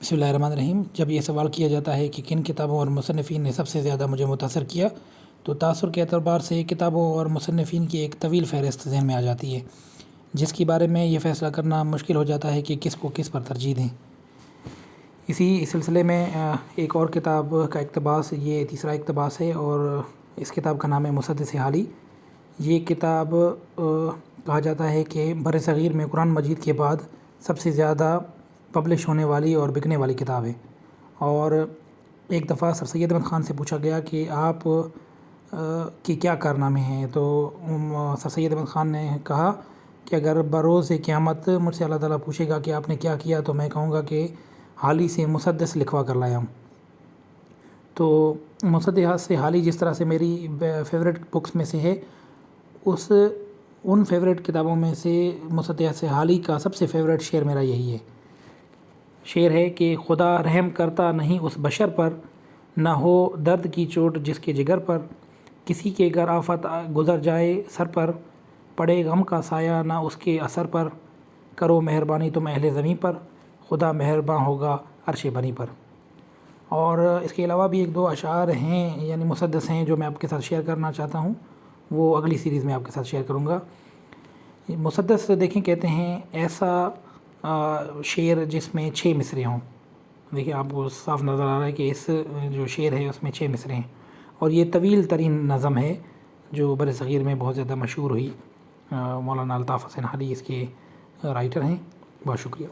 بسم اللہ الرحمن الرحیم۔ جب یہ سوال کیا جاتا ہے کہ کن کتابوں اور مصنفین نے سب سے زیادہ مجھے متاثر کیا، تو تاثر کے اعتبار سے کتابوں اور مصنفین کی ایک طویل فہرست ذہن میں آ جاتی ہے، جس کے بارے میں یہ فیصلہ کرنا مشکل ہو جاتا ہے کہ کس کو کس پر ترجیح دیں۔ اسی سلسلے میں ایک اور کتاب کا اقتباس، یہ تیسرا اقتباس ہے، اور اس کتاب کا نام ہے مسدس حالی۔ یہ کتاب کہا جاتا ہے کہ بر صغیر میں قرآن مجید کے بعد سب سے زیادہ پبلش ہونے والی اور بکنے والی کتاب ہے۔ اور ایک دفعہ سر سید احمد خان سے پوچھا گیا کہ آپ کی کیا کارنامے ہیں، تو سر سید احمد خان نے کہا کہ اگر بروز قیامت مجھ سے اللہ تعالیٰ پوچھے گا کہ آپ نے کیا کیا، تو میں کہوں گا کہ حالی سے مسدس لکھوا کر لایا ہوں۔ تو مسدس حالی جس طرح سے میری فیوریٹ بکس میں سے ہے، ان فیوریٹ کتابوں میں سے مسدس حالی کا سب سے فیوریٹ شعر میرا یہی ہے۔ شعر ہے کہ خدا رحم کرتا نہیں اس بشر پر، نہ ہو درد کی چوٹ جس کے جگر پر، کسی کے گر آفت گزر جائے سر پر، پڑے غم کا سایہ نہ اس کے اثر پر، کرو مہربانی تم اہل زمیں پر، خدا مہرباں ہوگا عرش بنی پر۔ اور اس کے علاوہ بھی ایک دو اشعار ہیں، یعنی مسدس ہیں، جو میں آپ کے ساتھ شیئر کرنا چاہتا ہوں، وہ اگلی سیریز میں آپ کے ساتھ شیئر کروں گا۔ مسدس دیکھیں کہتے ہیں ایسا شعر جس میں 6 مصرے ہوں۔ دیکھیں آپ کو صاف نظر آ رہا ہے کہ اس جو شعر ہے اس میں 6 مصرے ہیں، اور یہ طویل ترین نظم ہے جو بر صغیر میں بہت زیادہ مشہور ہوئی۔ مولانا الطاف حسین حالی اس کے رائٹر ہیں۔ بہت شکریہ۔